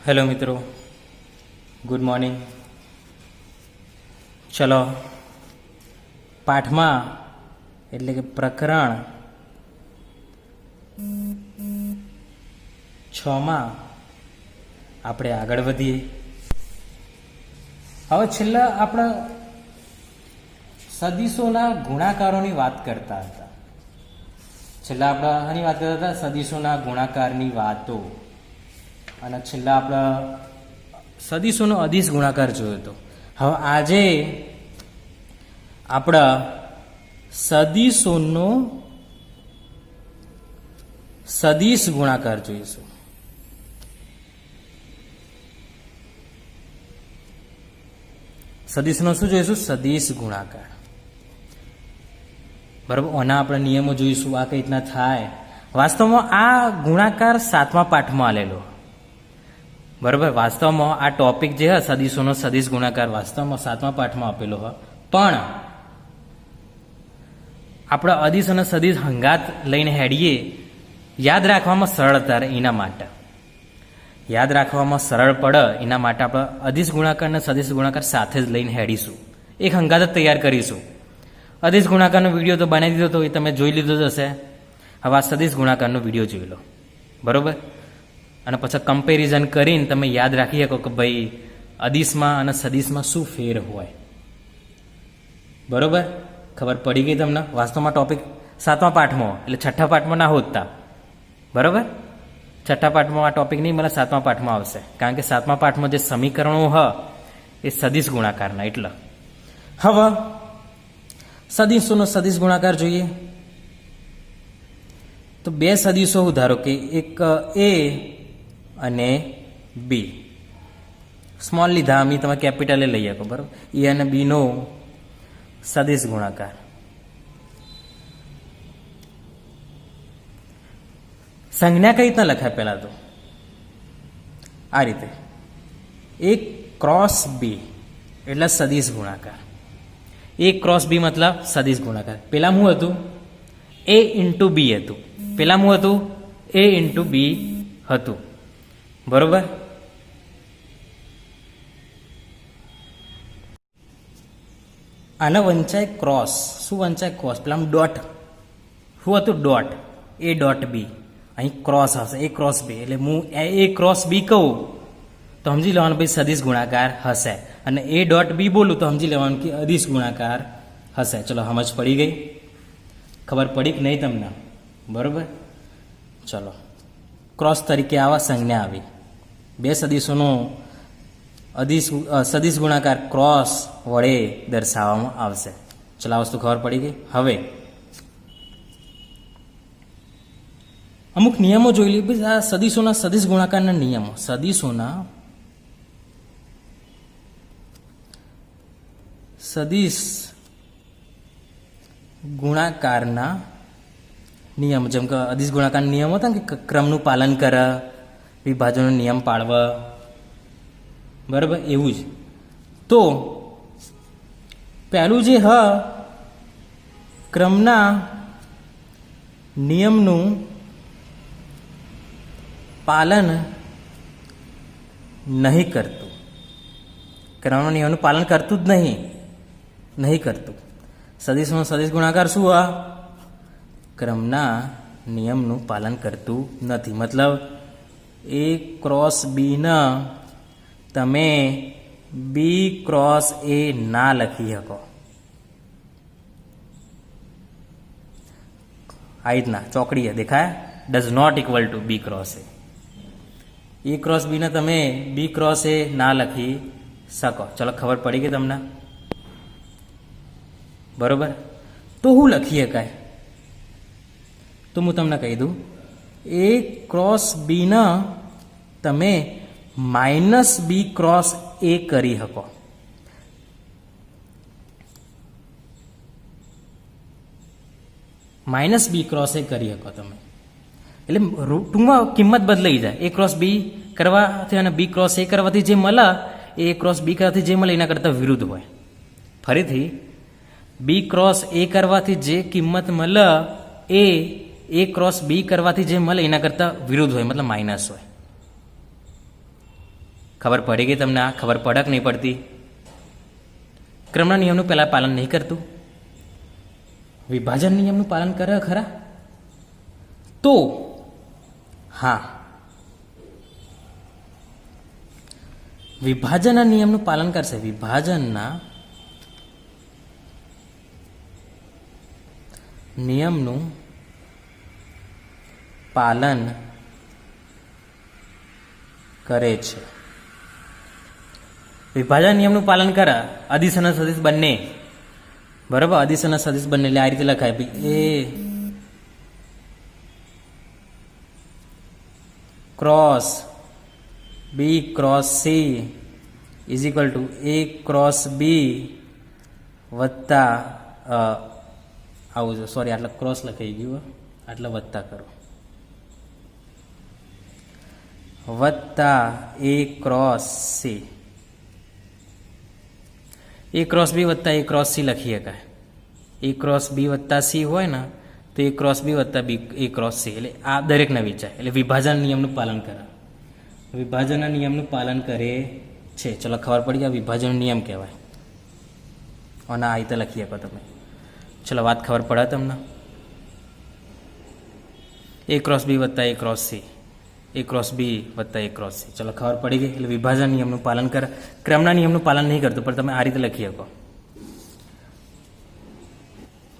Hello मित्रों, good morning. चलो पाठ में एटले के प्रकरण 6 में આપણે આગળ વધીએ। હવે છેલ્લા આપણે સદીશોના ગુણાકારોની વાત કરતા હતા। છેલ્લા આપણે આની વાત કરતા હતા સદીશોના ગુણાકારની વાતો, અને છેલ્લા આપણે સદીશોનો અદિશ ગુણાકાર જોયો હતો। હવે આજે આપણે સદીશોનો સદિશ ગુણાકાર જોઈશું। સદિશનો શું જોઈશું? સદિશ ગુણાકાર। બરાબર, આના આપણે નિયમો જોઈશું, આ કઈ રીતના થાય। વાસ્તવમાં આ ગુણાકાર 7મા પાઠમાં આલેલો। બરાબર, વાસ્તવમાં આ ટોપિક જે છે સદીશોનો સદિશ ગુણાકાર વાસ્તવમાં 7મા પાઠમાં આપેલો હોય, પણ આપણે અદિશ અને સદિશ હંગાત લઈને હેડીએ, યાદ રાખવામાં સરળતા રહે એના માટે, યાદ રાખવામાં સરળ પડે એના માટે આપણે અદિશ ગુણાકાર અને સદિશ ગુણાકાર સાથે જ લઈને હેડીશું, એક હંગાત જ તૈયાર કરીશું। અદિશ ગુણાકારનો વિડીયો તો બનાવી દીધો તો એ તમે જોઈ લીધો જ હશે। હવે આ સદિશ ગુણાકારનો વિડીયો જોઈ લો, બરાબર, અને પછી કમ્પેરિઝન કરીને તમે યાદ રાખી શકો કે ભાઈ અદિશમાં અને સદિશમાં શું ફેર હોય। બરાબર, ખબર પડી ગઈ તમને? વાસ્તવમાં ટોપિક 7મા પાઠમાં, એટલે 6ઠ્ઠા પાઠમાં ના હોતા, બરાબર, 6ઠ્ઠા પાઠમાં આ ટોપિક નહીં મળે, 7મા પાઠમાં આવશે, કારણ કે 7મા પાઠમાં જે સમીકરણો હ એ સદિશ ગુણાકારના। એટલે હવે સદિશોનો સદિશ ગુણાકાર જોઈએ તો બે સદિશો ધારો કે એક એ અને બી, સ્મોલ લીધા, અમે તમે કેપિટલે લઈ શકો, બરાબર, એ અને બી નો સદિશ ગુણાકાર। સંજ્ઞા કઈ રીતના લખાય? પહેલા તો આ રીતે એ ક્રોસ બી એટલે સદિશ ગુણાકાર। એ ક્રોસ બી મતલબ સદિશ ગુણાકાર। પેલા શું હતું? એ ઇન્ટુ બી હતું। પેલા શું હતું? એ ઇન્ટુ બી હતું, બરોબર। આને વંચાય ક્રોસ। શું વંચાય? ક્રોસ। પેલા ડોટ શું હતું? ડોટ। એ ડોટ બી, અહીં ક્રોસ હશે, એ ક્રોસ બી, એટલે હું એ ક્રોસ બી કહું તો સમજી લેવાનું ભાઈ સદિશ ગુણાકાર હશે, અને એ ડોટ બી બોલું તો સમજી લેવાનું કે અદિશ ગુણાકાર હશે। ચલો, સમજ પડી ગઈ? ખબર પડી કે નહીં તમને? બરોબર, ચલો, ક્રોસ તરીકે આવા સંજ્ઞા આવી, બે સદિશોનો સદિશ ગુણાકાર ક્રોસ વડે દર્શાવવામાં આવશે। ચલો, આ વસ્તુ ખબર પડી ગઈ। હવે અમુક નિયમો જોઈ લઈએ। આ સદિશોના સદિશ ગુણાકારના નિયમો, સદિશોના સદિશ ગુણાકારના નિયમ, જેમ કે અદિશ ગુણાકારના નિયમો હતા ને કે ક્રમનું પાલન કરે, વિભાજનનો નિયમ પાળવા, બરાબર, એવું જ। તો પહેલું જે હ ક્રમના નિયમનું પાલન નહીં કરતું, ક્રમના નિયમનું પાલન કરતું જ નહીં કરતું। સદિશનો સદિશ ગુણાકાર શું? આ ક્રમના નિયમનું પાલન કરતું નથી, મતલબ એ ક્રોસ બી ન તમે બી ક્રોસ એ ના લખી શકો। આ રીતના ચોકડી દેખાય, does not equal to B cross A cross B ને તમે બી ક્રોસ એ ના લખી શકો। ચલો, ખબર પડી ગઈ તમને? બરોબર, તો હું લખી શકાય? તો હું તમને કહી દઉં, એ ક્રોસ બી ને તમે માઇનસ બી ક્રોસ એ કરી શકો। માઇનસ બી ક્રોસ એ કરી શકો તમે, એટલે ટૂંકમાં કિંમત બદલાઈ જાય। એ ક્રોસ બી કરવાથી અને બી ક્રોસ એ કરવાથી જે મળે, એ ક્રોસ બી કરવાથી જે મળે એના કરતાં વિરુદ્ધ હોય। ફરીથી, બી ક્રોસ એ કરવાથી જે કિંમત મળે એ ક્રોસ બી કરવાથી જે મળે એના કરતાં વિરુદ્ધ હોય, મતલબ માઇનસ હોય। ખબર પડી ગઈ તમને? આ ખબર પડક નહીં પડતી? ક્રમના નિયમનું પહેલાં પાલન નહીં કરતું, વિભાજન નિયમનું પાલન કરે ખરા? તો હા, વિભાજનના નિયમનું પાલન કરશે. વિભાજનના નિયમનું પાલન કરે છે. વિભાજન નિયમનું પાલન કરે અદિશ અને સદિશ બંને. બરાબર, અદિશ અને સદિશ બંને એટલે આ રીતે લખાય ભાઈ, A cross B cross C is equal to A cross B વત્તા આવું, સોરી આટલા ક્રોસ લખાઈ ગયું, આટલા વત્તા કરો, વત્તા એ ક્રોસ સી. એ ક્રોસ બી વત્તા એ ક્રોસ સી લખી શકાય. એ ક્રોસ બી વત્તા સી હોય ને તો એ ક્રોસ બી વત્તા બી એ ક્રોસ સી, એટલે આ દરેકને વિચાર. એટલે વિભાજન નિયમનું પાલન કરે, વિભાજનના નિયમનું પાલન કરે છે. ચલો ખબર પડી ગયા, વિભાજન નિયમ કહેવાય. અને આ રીતે લખી શકો તમે. ચલો વાત ખબર પડે તમને? એ ક્રોસ બી વત્તા એ ક્રોસ સી, એ ક્રોસ બી વત્તા એ ક્રોસ સી. ચલો ખબર પડી ગઈ. એટલે વિભાજન નિયમનું પાલન કરે. ક્રમના નિયમનું પાલન નહીં કરતું, પણ તમે આ રીતે લખી શકો.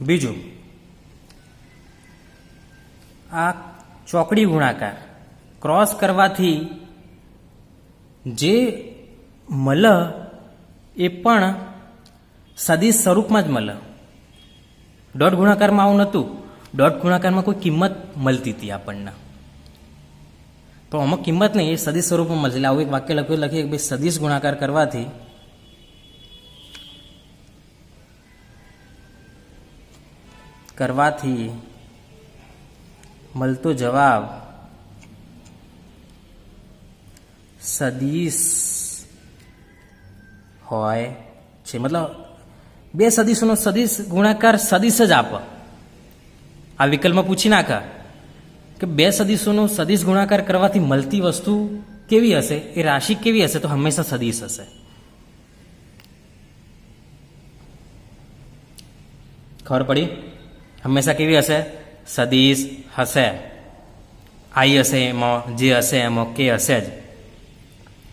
બીજું, આ ચોકડી ગુણાકાર ક્રોસ કરવાથી જે મળે એ પણ સદિશ સ્વરૂપમાં જ મળે. ડોટ ગુણાકારમાં આવું નહોતું. ડોટ ગુણાકારમાં કોઈ કિંમત મળતી હતી આપણને, પણ આમાં કિંમત નહીં, એ સદિશ સ્વરૂપમાં મળશે. એટલે આવું એક વાક્ય લખ્યું, લખીએ કે ભાઈ સદિશ ગુણાકાર કરવાથી મળતો જવાબ સદિશ હોય છે. મતલબ બે સદિશોનો સદિશ ગુણાકાર સદિશ જ આપે. આ વિકલ્પમાં પૂછી નાખા કે બે સદિશોનો સદિશ ગુણાકાર કરવાથી મળતી વસ્તુ કેવી હશે, એ રાશિ કેવી હશે, તો હંમેશા સદિશ હશે. ખબર પડી? હંમેશા કેવી હશે? સદિશ હશે. આઈ હશે એમાં, જે હશે એમાં કે હશે જ.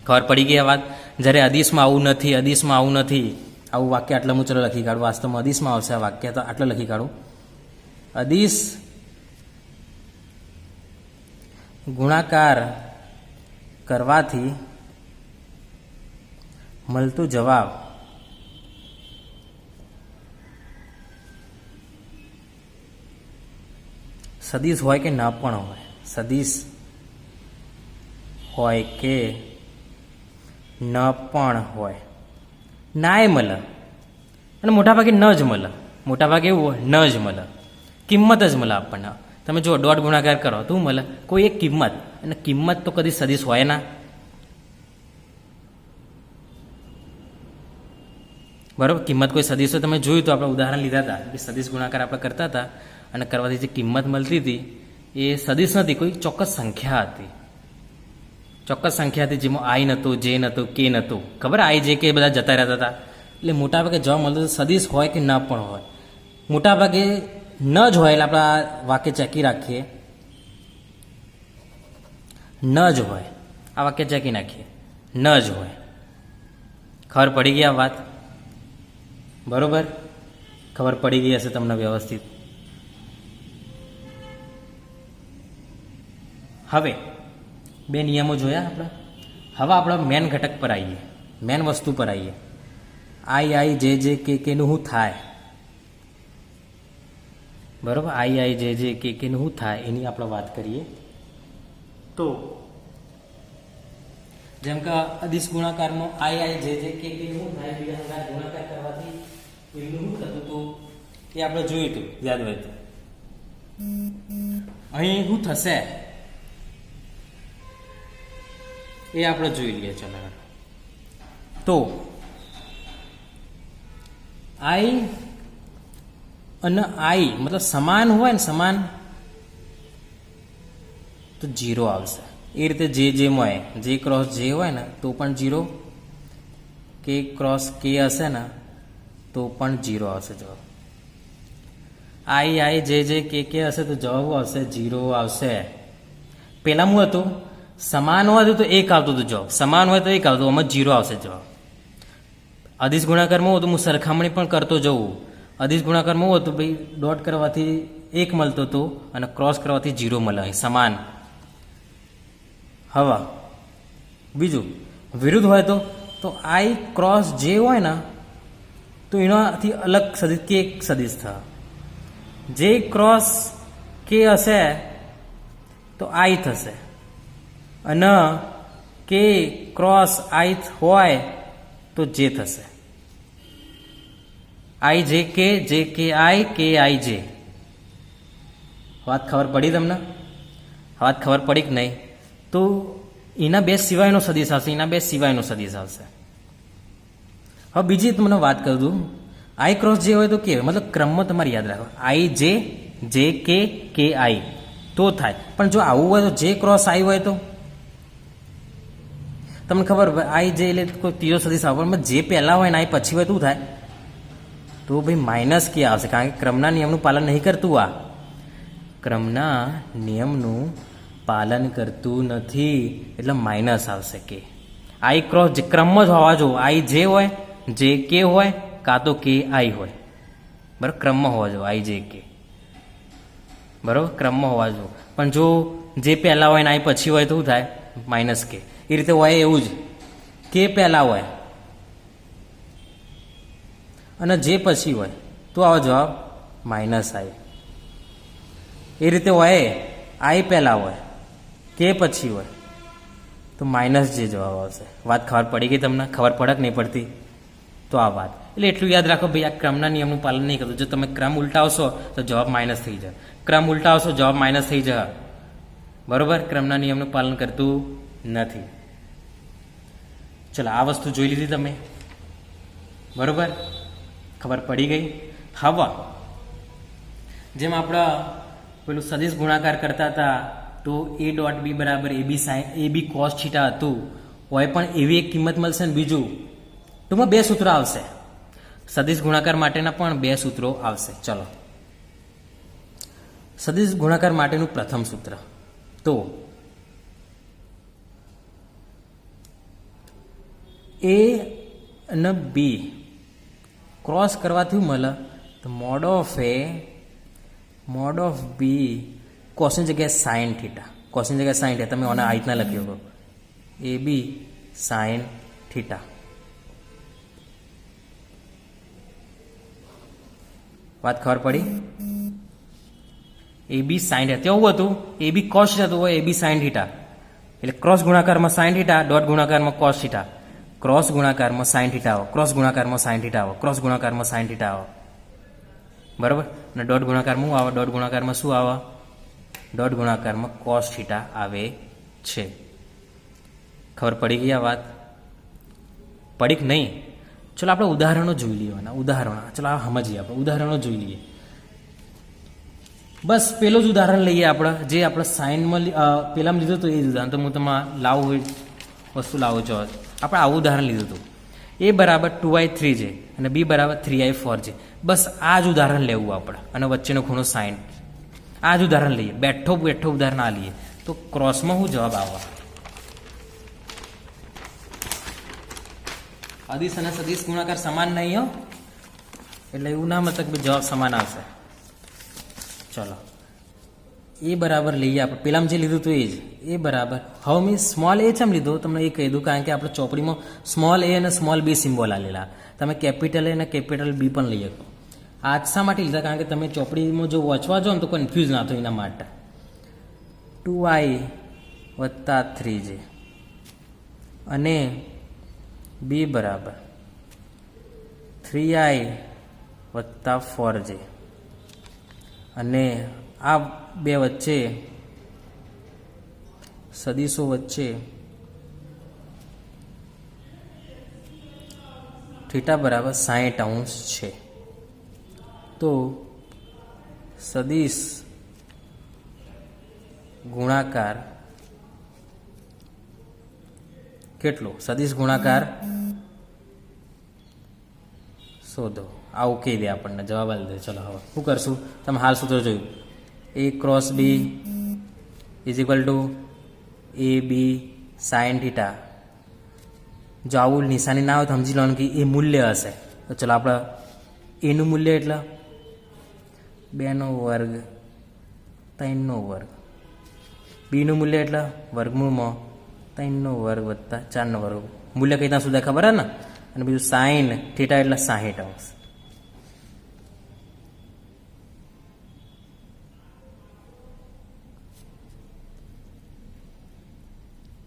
ખબર પડી ગઈ આ વાત? જ્યારે અદિશમાં આવું નથી, અદિશમાં આવું નથી, આવું વાક્ય આટલા હું ચલો લખી કાઢું. વાસ્તવમાં અદિશમાં આવશે આ વાક્ય, તો આટલું લખી કાઢું. અદિશ ગુણાકાર કરવાથી મળતું જવાબ સદિશ હોય કે ન પણ હોય, સદિશ હોય કે ન પણ હોય, નાય મળે. અને મોટાભાગે ન જ મળે. મોટાભાગે એવું હોય, ન જ મળે, કિંમત જ મળે આપણને. તમે જો ડોટ ગુણાકાર કરો તો મળે કોઈ એક કિંમત, અને કિંમત તો કદી સદિશ હોય ના. બરાબર, કિંમત કોઈ સદિશ તમે જોયું તો આપણે ઉદાહરણ લીધા હતા કે સદિશ ગુણાકાર આપણે કરતા હતા અને કરવાથી જે કિંમત મળતી હતી એ સદિશ નથી, કોઈ ચોક્કસ સંખ્યા હતી. ચોક્કસ સંખ્યા હતી જેમાં આઈ નહોતું, જે નહોતું, કે નહોતું. ખબર? આઈ જે કે બધા જતા રહેતા હતા. એટલે મોટાભાગે જવાબ મળતો સદિશ હોય કે ન પણ હોય. મોટાભાગે ન જ હોય, એટલે આપણે આ વાક્ય ચેકી રાખીએ, ન જ હોય. આ વાક્ય ચેકી નાખીએ, ન જ હોય. ખબર પડી ગઈ આ વાત? બરોબર, ખબર પડી ગઈ હશે તમને વ્યવસ્થિત. હવે બે નિયમો જોયા આપણે. હવે આપણે મેન ઘટક પર આવીએ, મેન વસ્તુ પર આવીએ. આઈ જે કેનું શું થાય? બરાબર, આઈ જે કેનું શું થાય એની આપણે વાત કરીએ. તો જેમ કે અદિશ ગુણાકારમાં આઈ જે કે શું થાય, બીજા ગુણાકાર કરવાથી એમનું શું થતું હતું એ આપણે જોયું હતું, યાદ હોય તો. અહીં શું થશે એ આપણે જોઈ લઈએ. ચલો, તો આઈ અને આઈ મતલબ સમાન હોય ને, સમાન, તો 0 આવશે. એ રીતે જેમાં હોય જે ક્રોસ જે હોય ને તો પણ 0, કે ક્રોસ કે હશે ને તો પણ 0 આવશે જવાબ. આઈ જે કે હશે તો જવાબ આવશે 0 આવશે. પહેલાં શું હતું? સમાન હોય તો 1 આવતું હતું જવાબ, સમાન હોય તો 1 આવતું, આમાં 0 આવશે જવાબ. અદિશ ગુણાકારમાં હતું, હું સરખામણી પણ કરતો જઉં. અદિશ ગુણાકારમાં શું હતું ભાઈ? ડોટ કરવાથી 1 મળતો હતો અને ક્રોસ કરવાથી 0 મળે, સમાન. હવે બીજું વિરુદ્ધ હોય તો આઈ ક્રોસ જે હોય ને તો એનાથી અલગ સદિશ કે સદિશ થાય. જે ક્રોસ કે હશે તો આઈ થશે, અને કે ક્રોસ આઈ હોય તો જે થશે. આઈ જે કે આઈ જે. વાત ખબર પડી તમને? વાત ખબર પડી કે નહીં? તો એના બે સિવાયનો સદિશ આવશે, એના બે સિવાયનો સદિશ આવશે. હવે બીજી તમને વાત કરું છું, આઈ ક્રોસ જે હોય તો કે મતલબ ક્રમમાં તમારે યાદ રાખો, આઈ જે કે આઈ તો થાય. પણ જો આવું હોય તો જે ક્રોસ આઈ હોય તો તમને ખબર આઈ જે એટલે કોઈ ત્રીજો સદિશ આવે, પણ જે પહેલાં હોય ને આઈ પછી હોય તો થાય તો ભાઈ માઇનસ કે આવશે, કારણ કે ક્રમના નિયમનું પાલન નહીં કરતું. આ ક્રમના નિયમનું પાલન કરતું નથી એટલે માઇનસ આવશે કે. આઈ ક્રોસ જે ક્રમમાં જ હોવા જો, આઈ જે હોય, જે કે હોય, કાં તો કે આઈ હોય, બરાબર, ક્રમમાં હોવા જો આઈ જે કે, બરાબર, ક્રમમાં હોવા જો. પણ જો જે પહેલાં હોય ને આઈ પછી હોય તો શું થાય? માઇનસ કે. એ રીતે હોય એવું જ, કે પહેલાં હોય અને જે પછી હોય તો આવો જવાબ માઇનસ આઈ. એ રીતે હોય આઈ પહેલાં હોય કે પછી હોય તો માઇનસ જે જવાબ આવશે. વાત ખબર પડી ગઈ તમને? ખબર પડે કે નહીં પડતી? તો આ વાત એટલે એટલું યાદ રાખો ભાઈ, આ ક્રમના નિયમનું પાલન નહીં કરતું. જો તમે ક્રમ ઉલટાવશો તો જવાબ માઇનસ થઈ જાય, ક્રમ ઉલટાવશો જવાબ માઇનસ થઈ જાય, બરોબર. ક્રમના નિયમનું પાલન કરતું નથી. ચલો, આ વસ્તુ જોઈ લીધી તમે, બરોબર, ખબર પડી ગઈ. હવે જેમ આપણે પેલું સદિશ ગુણાકાર કરતા હતા તો એ ડોટ બી બરાબર એ બી કોસ થીટા હતું, હોય પણ એવી એક કિંમત મળશે ને બીજું ટૂંકમાં 2 સૂત્રો આવશે. સદિશ ગુણાકાર માટેના પણ 2 સૂત્રો આવશે. ચલો, સદિશ ગુણાકાર માટેનું પ્રથમ સૂત્ર તો એ અને બી ક્રોસ કરવાથી મળે તો મોડ ઓફ બી કોસની જગ્યાએ સાઇન થીટા, કોસની જગ્યાએ સાઇન થીટા, તમે આને આ રીતના લખી શકો, એ બી સાઇન થીટા. વાત ખબર પડી? એ બી સાઇન થીટા કેવું હતું? એ બી કોસ થતું હોય, એ બી સાઇન થીટા, એટલે ક્રોસ ગુણાકારમાં સાઇન થીટા, ડોટ ગુણાકારમાં કોસ થીટા, ક્રોસ ગુણાકારમાં સાઇન થીટા આવો, ક્રોસ ગુણાકારમાં સાઇન થીટા આવો, ક્રોસ ગુણાકારમાં સાઇન થીટા આવો, બરાબર. અને ડોટ ગુણાકારમાં શું આવે? ડોટ ગુણાકારમાં શું આવે? ડોટ ગુણાકારમાં કોસ થીટા આવે છે. ખબર પડી ગઈ? આ વાત પડી કે નહીં? ચલો આપણે ઉદાહરણો જોઈ લેવાના. ઉદાહરણો ચલો આ સમજીએ, આપણે ઉદાહરણો જોઈ લઈએ. બસ પેલું જ ઉદાહરણ લઈએ આપણે, જે આપણે સાઇનમાં પેલામાં લીધું હતું એ જ ઉદાહરણ. તો હું તમારે લાવું હોય વસ્તુ લાવું છો, આપણે આવું ઉદાહરણ લીધું હતું. એ બરાબર 2i3 છે અને બી બરાબર 3i4 છે. બસ આ જ ઉદાહરણ લેવું આપણે, અને વચ્ચેનો ખૂણો 60. આ જ ઉદાહરણ લઈએ, બેઠો ઉદાહરણ આ લઈએ. તો ક્રોસમાં શું જવાબ આવે? અદિશ અને સદિશ ગુણાકાર સમાન નહીં હો, એટલે એવું ના મતલબ કે જવાબ સમાન આવશે. ચલો, એ બરાબર લઈએ આપણે, પેલામાં જે લીધું હતું એ જ. એ બરાબર, હવે મેં સ્મોલ એ ચમ લીધો તમને એ કહી દઉં, કારણ કે આપણે ચોપડીમાં સ્મોલ એ અને સ્મોલ બી સિમ્બોલ આલેલા. તમે કેપિટલ એ અને કેપિટલ બી પણ લઈ શકો. આ શા માટે લીધા? કારણ કે તમે ચોપડીમાં જો વાંચવા જાઓ ને તો કન્ફ્યુઝ ના થાય એના માટે. 2i+3j અને બી બરાબર 3i+4j, અને આ બે વચ્ચે સદિશો વચ્ચે થીટા બરાબર 60° છે. તો સદિશ ગુણાકાર કેટલો સદિશ ગુણાકાર શોધો. આવું કહી દે આપણને, જવાબ આપી દે. ચલો હવે શું કરશું? તમે હાલ સૂત્ર જોયું, A cross B is equal to A B sine theta. જો આવું નિશાની ના હોય તો સમજી લેવાનું કે એ મૂલ્ય હશે. તો ચલો આપણે એનું મૂલ્ય એટલે 2નો વર્ગ 3નો વર્ગ. બીનું મૂલ્ય એટલે વર્ગમૂળમાં 3નો વર્ગ વત્તા 4નો વર્ગ. મૂલ્ય કઈ રીતના શોધાય ખબર હે ને? અને બીજું સાઈન થીટા એટલે 60°.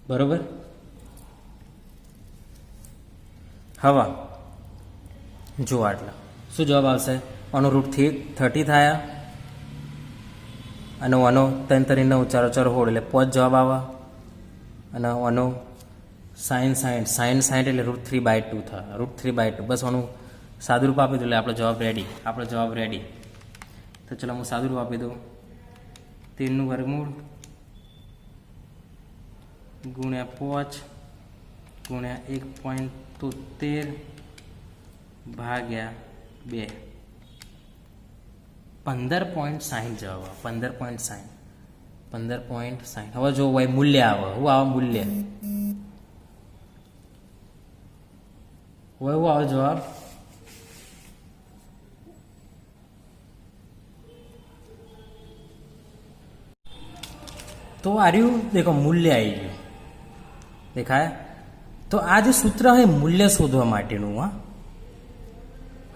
બરોબર. હવે જુઓ આટલા શું જવાબ આવશે? આનો √30 થાય અને આનો 3 3 9 4 4 હોળ એટલે 5 જવાબ આવે. અને આનો સાઇન 60 એટલે √3/2 થાય. √3/2 બસ આનું સાદુરૂપ આપી દઉં એટલે આપણો જવાબ રેડી. આપણો જવાબ રેડી. તો ચલો હું સાદુરૂપ આપી દઉં. 3નું વર્ગમૂળ ગુણ્યા 5 ગુણ્યા 1.73 ભાગ્યા 2 15.60 જવાબ આવે. 15.60. હવે જો ભાઈ મૂલ્ય આવે, શું આવે મૂલ્ય? હવે શું આવે જવાબ? તો આર્યું દેખો મૂલ્ય આવી ગયું, દેખાય? તો આ જે સૂત્ર છે મૂલ્ય શોધવા માટેનું,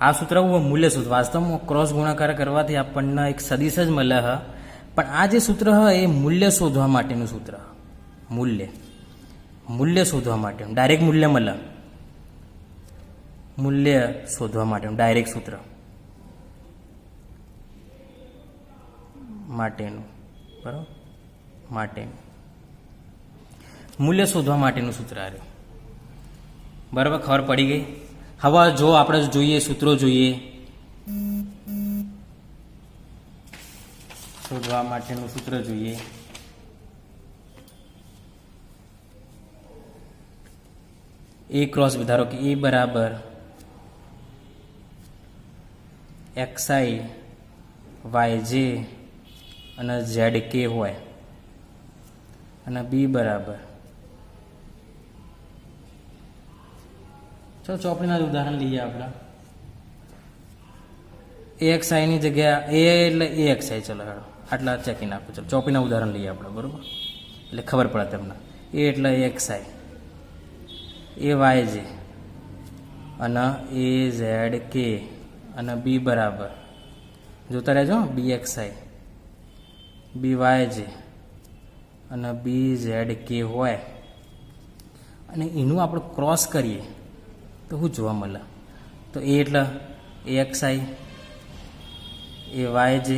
આ સૂત્ર મૂલ્ય શોધ. વાસ્તવમાં ક્રોસ ગુણાકાર કરવાથી આપણને એક સદિશ જ મળે હ, પણ આ જે સૂત્ર હોય એ મૂલ્ય શોધવા માટેનું સૂત્ર. મૂલ્ય શોધવા માટેનું ડાયરેક્ટ મૂલ્ય મળે. મૂલ્ય શોધવા માટેનું ડાયરેક્ટ સૂત્ર માટેનું, બરાબર? માટેનું મૂલ્ય શોધવા માટેનું સૂત્ર આવ્યું. બરાબર, ખબર પડી ગઈ? હવે જો આપણે જોઈએ સૂત્રો જોઈએ, શોધવા માટેનું સૂત્ર જોઈએ. એ ક્રોસ બી, ધારો કે એ બરાબર XI YJ અને ZK હોય અને બી બરાબર, ચલો ચોપડીના જ ઉદાહરણ લઈએ આપણે. AXI ની જગ્યા એ એટલે AXI, ચલો હેડો આટલા ચેકી નાખો. ચલો ચોપડીના ઉદાહરણ લઈએ આપણે, બરોબર? એટલે ખબર પડે તમને. એ એટલે AXI, AYJ અને AZK અને બી બરાબર, જોતા રહેજો, BXI BYJ અને BZK હોય અને એનું આપણે ક્રોસ કરીએ તો શું જોવા મળે? તો એ એટલે AXI AYJ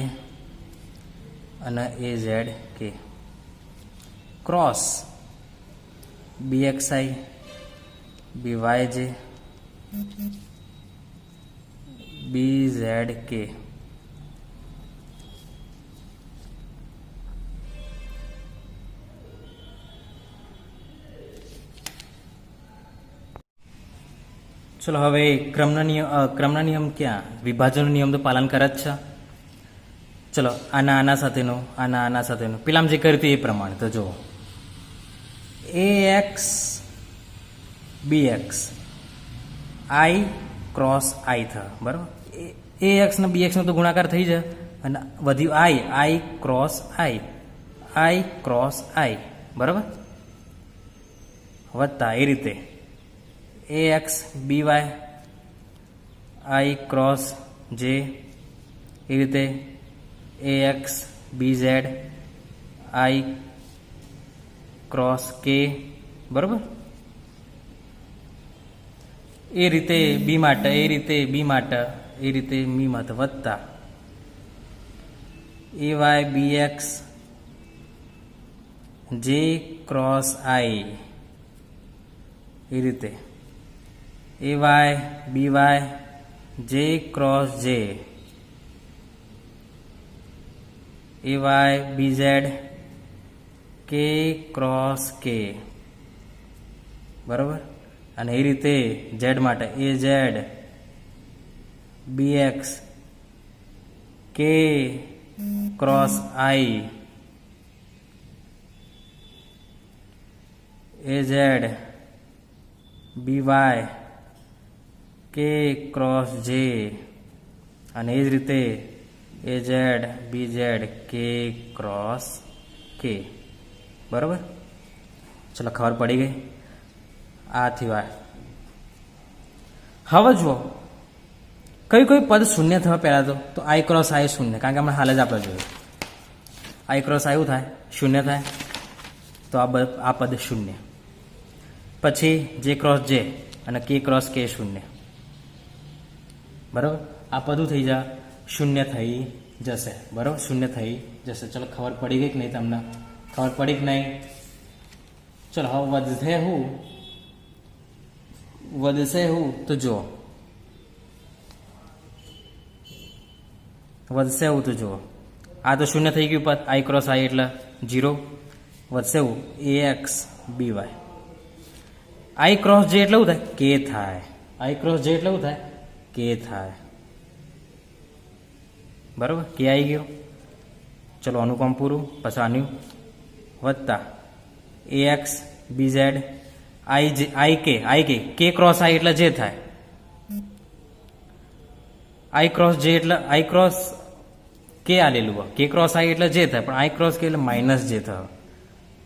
અને AZK cross BXI BYJ BZK. ચલો હવે ક્રમના નિયમ ક્યાં? વિભાજનનો નિયમ તો પાલન કરે જ છે. ચલો આના આના સાથેનો, આના આના સાથેનો, પેલામાં જે કર્યું હતું એ પ્રમાણે. તો જુઓ, AX BX I cross I થયો, બરાબર? AX ને BX નો તો ગુણાકાર થઈ જાય અને વધ્યું I cross I cross I, બરાબર? વત્તા એ રીતે AX BY I cross J, એ રીતે AX BZ I cross K, બરાબર? એ રીતે બી માટે, એ રીતે બી માટે, એ રીતે મી માટે વત્તા AY BX J cross I, એ રીતે AY BY J cross J, AY BZ K cross K, બરાબર. અને એ રીતે ઝેડ માટે એ ઝેડ બીએક્સ કે ક્રોસ આઈ એ ઝેડ બીવાય કે ક્રોસ જે અને એ જ રીતે એ ઝેડ બી ઝેડ કે ક્રોસ કે. બરાબર. ચલો ખબર પડી ગઈ. આ થયું. હવે જુઓ કઈ કઈ પદ શૂન્ય થવા પહેલાં તો આઈ ક્રોસ આઈ શૂન્ય, કારણ કે આપણે હાલ જ આપણે જોયું આઈ ક્રોસ આઈ થાય શૂન્ય થાય, તો આ પદ શૂન્ય. પછી જે ક્રોસ જે અને કે ક્રોસ કે શૂન્ય. બરાબર. આ પદું થઈ જાય શૂન્ય થઈ જશે. બરાબર. શૂન્ય થઈ જશે. ચલો ખબર પડી ગઈ કે નહીં? તમને ખબર પડી કે નહીં? ચલો હવે વધશે હું તો જુઓ, વધશે એવું તો જુઓ. આ તો શૂન્ય થઈ ગયું પદ આઈ ક્રોસ આઈ એટલે 0. વધશે એવું A X B Y. I cross J એટલે એવું થાય કે થાય. આઈ ક્રોસ જે એટલે એવું થાય કે થાય. બરાબર. કે આવી ગયો. ચલો અનુપમ પૂરું. પછી આનું વત્તા એ એક્સ બી ઝેડ આઈ કે ક્રોસ આઈ એટલે જે થાય. આઈ ક્રોસ જે એટલે આઈ ક્રોસ કે આલેલું હોય કે ક્રોસ આઈ એટલે જે થાય, પણ આઈ ક્રોસ કે એટલે માઇનસ જે થાય.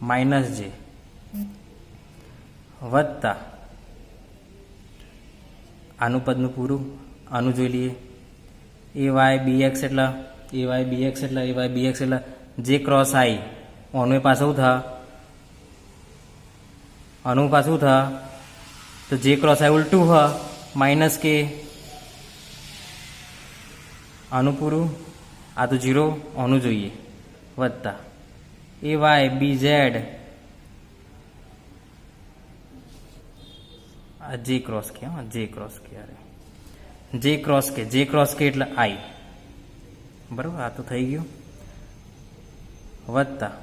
માઇનસ જે વત્તા આનું પદનું પૂરું. આનું જોઈ લઈએ. એ વાય બી એક્સ એટલે જે ક્રોસ આઈ આનું પાછું થાય. આનું પાછું થાય તો જે ક્રોસ આઈ ઉલટું હ માઇનસ કે. આનું પૂરું. આ તો 0 આનું જોઈએ. વત્તા એ વાય બી ઝેડ આ જે ક્રોસ કે જે ક્રોસ કે એટલે આઈ. બરાબર. આ તો થઈ ગયું. વત્તા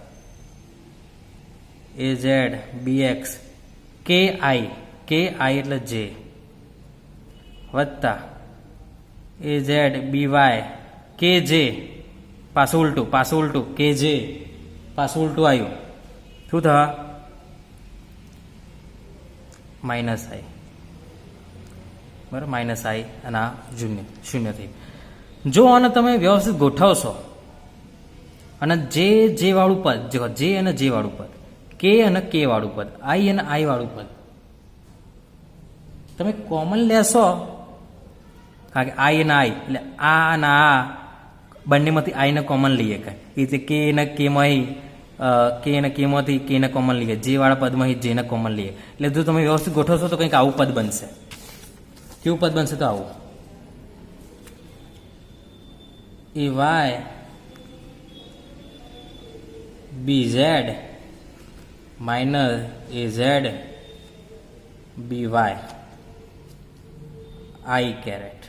એ ઝેડ બી એક્સ કે આઈ એટલે જે. વત્તા એ ઝેડ બી વાય કે જે પાછું ઉલટું કે જે પાછું ઉલટું આવ્યું. શું થવા? માઇનસ આઈ. બરાબર. માઇનસ આઈ અને આ શૂન્ય થઈ. જો આને તમે વ્યવસ્થિત ગોઠવશો અને જે વાળું પદ જે અને જે વાળું પદ, કે અને કે વાળું પદ, આઈ અને આઈ વાળું પદ તમે કોમન લેશો, કારણ કે આઈ અને આઈ એટલે આ અને આ બંનેમાંથી આઈને કોમન લઈએ. કાંઈ એ રીતે કે અને કેમાંથી કેને કોમન લઈએ, જે વાળા પદમાંથી જેને કોમન લઈએ. એટલે જો તમે વ્યવસ્થિત ગોઠવશો તો કંઈક આવું પદ બનશે. કેવું પદ બનશે? તો આવું A Y B Z minus A Z B Y I caret.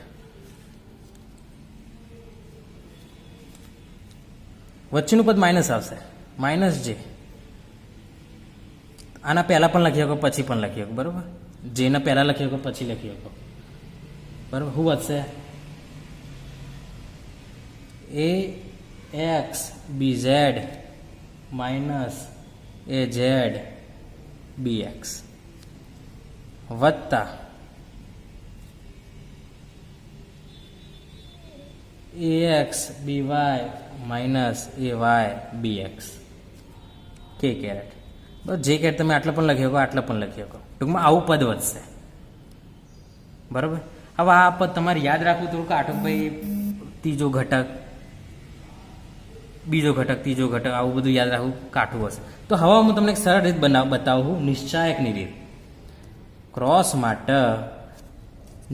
વચ્ચેનું પદ માઇનસ આવશે. માઇનસ જે આના પહેલા પણ લખી શકો પછી પણ લખી શકો. બરાબર. જેના પહેલા લખી શકો પછી લખી શકો. બરાબર. શું વધશે? A X B Z minus A Z B X વત્તા A X B Y minus A Y B X K caret. બસ જે કેરેટ તમે આટલા પણ લખી શકો, આટલા પણ લખી શકો. ટૂંકમાં આવું પદ વધશે. બરાબર. હવે આ પદ તમારે યાદ રાખવું થોડુંક કાઠું. ભાઈ ત્રીજો ઘટક, બીજો ઘટક, ત્રીજો ઘટક, આવું બધું યાદ રાખવું કાઠું હશે. તો હવે હું તમને એક સરળ રીત બતાવું. નિશ્ચાયકની રીત. ક્રોસ માટે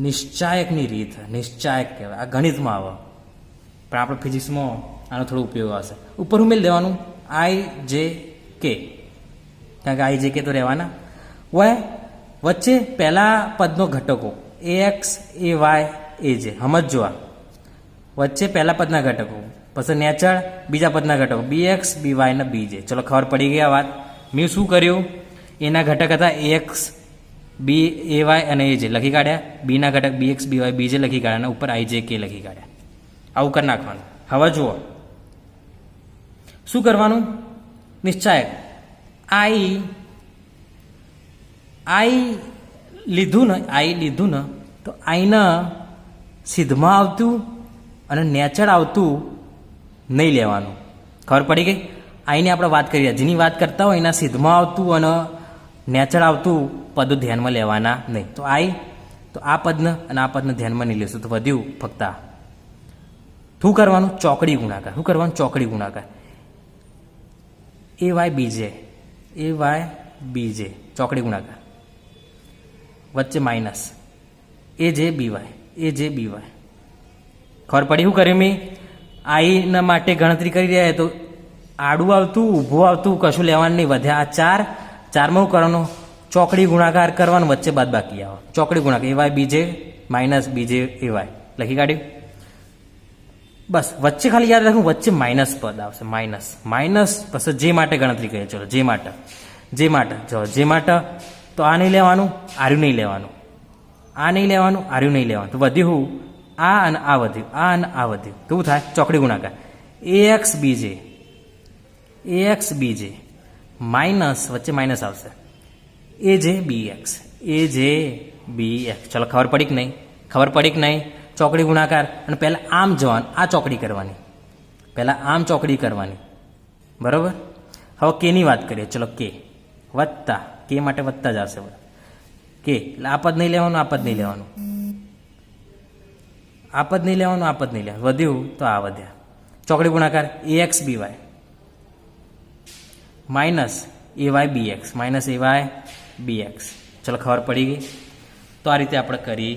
નિશ્ચાયકની રીત. નિશ્ચાયક કહેવાય. આ ગણિતમાં આવે પણ આપણે ફિઝિક્સમાં આનો થોડો ઉપયોગ આવશે. ઉપર ઉમેરી દેવાનું આઈ જે કે, કારણ કે આઈ જે કે તો રહેવાના હોય. વચ્ચે પહેલા પદનો ઘટકો એ એક્સ એ વાય એ જે સમજો. વચ્ચે પહેલા પદના ઘટકો, પછી નેચર બીજા પદના ઘટકો બી એક્સ બી વાય ને બી જે. ચલો ખબર પડી ગઈ આ વાત. મેં શું કર્યું? એના ઘટક હતા એક્સ બી એ વાય અને એ જે લખી કાઢ્યા, બીના ઘટક બી એક્સ બી વાય બીજે લખી કાઢ્યા અને ઉપર આઈ જે કે લખી કાઢ્યા. આવું કરી નાખવાનું. હવે જુઓ શું કરવાનું, નિશ્ચાયક આઈ લીધું ને તો આઈના સીધમાં આવતું અને નેચડ આવતું નહીં લેવાનું. ખબર પડી ગઈ? આઈની આપણે વાત કરીએ, જેની વાત કરતા હોય એના સીધમાં આવતું અને નેચડ આવતું પદો ધ્યાનમાં લેવાના નહીં. તો તો આ પદને અને આ પદને ધ્યાનમાં નહીં લેશું તો વધ્યું ફક્ત આ. શું કરવાનું, ચોકડી ગુણાકાર. શું કરવાનું, ચોકડી ગુણાકાર. એ વાય બીજે ચોકડી ગુણાકાર, વચ્ચે માઇનસ એ જે બી વાય. ખબર પડી શું કર્યું મેં? આઈના માટે ગણતરી કરી રહ્યા તો આડું આવતું ઊભું આવતું કશું લેવાનું નહીં. વધ્યા આ ચારમાં શું કરવાનું, ચોકડી ગુણાકાર કરવાનું, વચ્ચે બાદ બાકી આવે. ચોકડી ગુણાકાર એ વાય બીજે માઇનસ બીજે એ વાય લખી કાઢ્યું. બસ વચ્ચે ખાલી યાદ રાખવું, વચ્ચે માઇનસ પદ આવશે. માઇનસ પછી જે માટે ગણતરી કરીએ. ચલો જે માટે તો આ નહીં લેવાનું, આર્યું નહીં લેવાનું, આર્યું નહીં લેવાનું. તો વધ્યું આ અને આ વધ્યું, તો શું થાય, ચોકડી ગુણાકાર એ એક્સ બીજે માઇનસ વચ્ચે માઇનસ આવશે એ જે બી એક્સ. ચલો ખબર પડી કે નહીં? ચોકડી ગુણાકાર અને પહેલાં આમ જવાનું, આ ચોકડી કરવાની, બરાબર. હવે કેની વાત કરીએ. ચલો કે માટે વત્તા જ આવશે. કે એટલે આ પદ નહીં લેવાનું, વધ્યું તો આ વધ્યા. ચોકડી ગુણાકાર A X B Y minus A Y B X. ચલો ખબર પડી ગઈ? તો આ રીતે આપણે કરી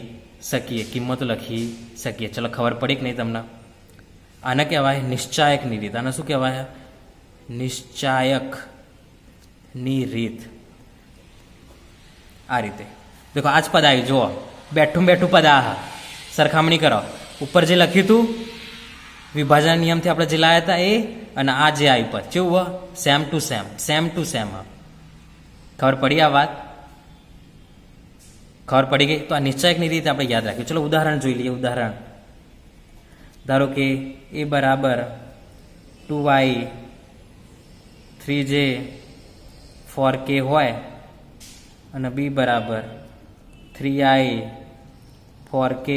શકીએ, કિંમતો લખી શકીએ. ચલો ખબર પડી કે નહીં તમને? આને કહેવાય નિશ્ચાયકની રીત. આને શું કહેવાય? નિશ્ચાયકની રીત. આ રીતે દેખો આજ પદ આવ્યું, જુઓ બેઠું પદ આ સરખામણી કરો. ઉપર જે લખ્યું હતું વિભાજન નિયમથી આપણે જે લાયા હતા એ અને આ જે આવ્યું પદ કેવું સેમ ટુ સેમ. ખબર પડી આ વાત? ખબર પડી ગઈ? તો આ નિશ્ચયકની રીતે આપણે યાદ રાખ્યું. ચલો ઉદાહરણ જોઈ લઈએ. ઉદાહરણ ધારો કે એ બરાબર 2y 3j 4k હોય અને બી બરાબર 3i 4j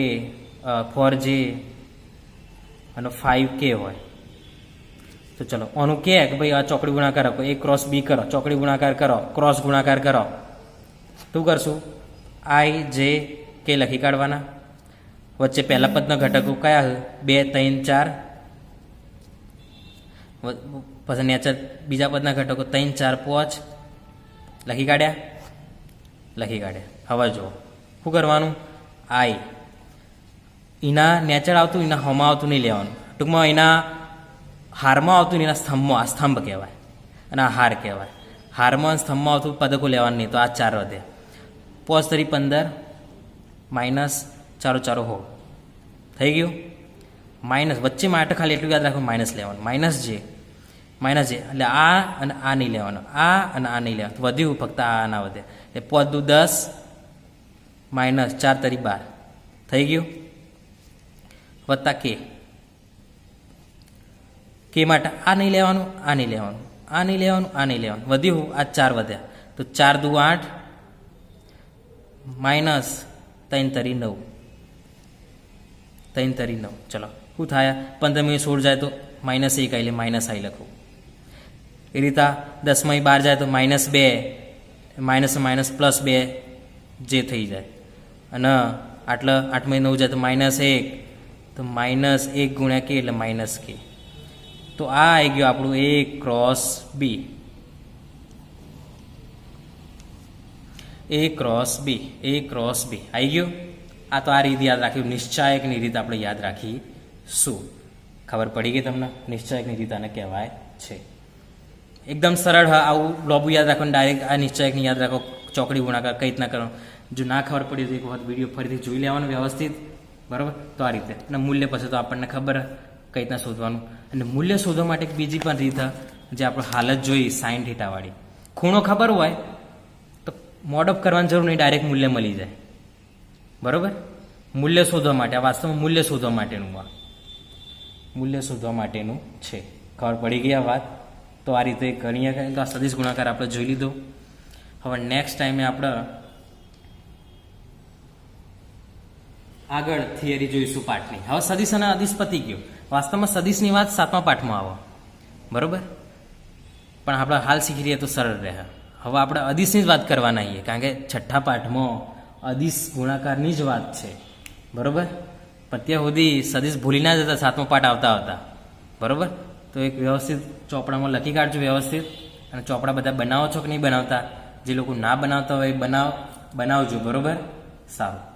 અને 5k હોય. તો ચલો આનું કે ભાઈ આ ચોકડી ગુણાકાર કરો, એ ક્રોસ બી કરો, ચોકડી ગુણાકાર કરો, ક્રોસ ગુણાકાર કરો. શું કરશું? આઈ જે કે લખી કાઢવાના. વચ્ચે પહેલા પદના ઘટકો કયા? 2 3 4. પછી નેચર બીજા પદના ઘટકો 3 4 5 લખી કાઢ્યા. હવે જો શું કરવાનું? આઈ એના નેચર આવતું, એના હોમાં આવતું નહીં લેવાનું. ટૂંકમાં એના હારમાં આવતું, એના સ્તંભમાં, આ સ્તંભ કહેવાય અને આ હાર કહેવાય. હારમાં સ્તંભમાં આવતું પદકો લેવાનું નહીં. તો આ 4 વધ્યા. 5 તરી 15 માઇનસ 4 4 હો થઈ ગયું. માઇનસ વચ્ચે માટે ખાલી એટલું યાદ રાખવું, માઇનસ લેવાનું. માઇનસ જે એટલે આ અને આ નહીં લેવાનું, આ અને આ નહીં લેવાનું. વધ્યું ફક્ત આ ના વધે. એટલે 5 દુ 10 માઇનસ 4 તરી 12 થઈ ગયું. વત્તા કે માટે આ નહીં લેવાનું, આ નહીં લેવાનું. વધ્યું આ 4 વધ્યા. તો 4 દુ 8 માઇનસ 3 તરી 9. ચલો શું થાય? 15 16 જાય તો -1 એટલે -i લખવું. એ રીતે 10 12 જાય તો -2 +2 જે થઈ જાય. અને આટલા 8 9 જાય તો -1 તો -1 ગુણ્યા કે એટલે -k. તો આ આવી ગયું આપણું A ક્રોસ B. આવી ગયું. આ તો આ રીતે યાદ રાખ્યું. નિશ્ચાયકની રીત આપણે યાદ રાખીશું. ખબર પડી ગઈ તમને? નિશ્ચાયકની રીત આને કહેવાય છે. એકદમ સરળ. આવું લોબુ યાદ રાખવાનું, ડાયરેક્ટ આ નિશ્ચાયકની યાદ રાખો. ચોકડી ગુણાકાર કઈ રીતના કરો. જો ના ખબર પડી તો એક વખત વિડીયો ફરીથી જોઈ લેવાનું વ્યવસ્થિત, બરાબર? તો આ રીતે. અને મૂલ્ય પછી તો આપણને ખબર કઈ રીતના શોધવાનું. અને મૂલ્ય શોધવા માટે બીજી પણ રીત જે આપણે હાલ જ જોઈ sin θ વાળી. ખૂણો ખબર હોય તો મોડ ઓફ કરવાની જરૂર નહીં, ડાયરેક્ટ મૂલ્ય મળી જાય. બરોબર? મૂલ્ય શોધવા માટે, આ વાસ્તવમાં મૂલ્ય શોધવા માટેનું મૂલ્ય શોધવા માટેનું છે. ખબર પડી ગઈ આ વાત? તો આ રીતે ગણીએ. તો આ સદિશ ગુણાકાર આપણે જોઈ લીધો. હવે નેક્સ્ટ ટાઈમે આપણે આગળ થિયરી જોઈશું પાઠની. હવે સદિશ અને અદિશ પતી ગયો. વાસ્તવમાં સદિશની વાત 7મા પાઠમાં આવે. બરોબર? પણ આપણે હાલ શીખી રહીએ તો સરળ રહે. હવે આપણે અદિશની જ વાત કરવાના છીએ, કારણ કે 6ઠા પાઠમાં અદિશ ગુણાકારની જ વાત છે. બરોબર? પણ ત્યાં સુધી સદિશ ભૂલી ના જતા 7મો પાઠ આવતા. બરોબર? તો એક વ્યવસ્થિત ચોપડામાં લખી કાઢજો વ્યવસ્થિત. અને ચોપડા બધા બનાવો છો કે નહીં બનાવતા? જે લોકો ના બનાવતા હોય બનાવજો. બરોબર? સારું.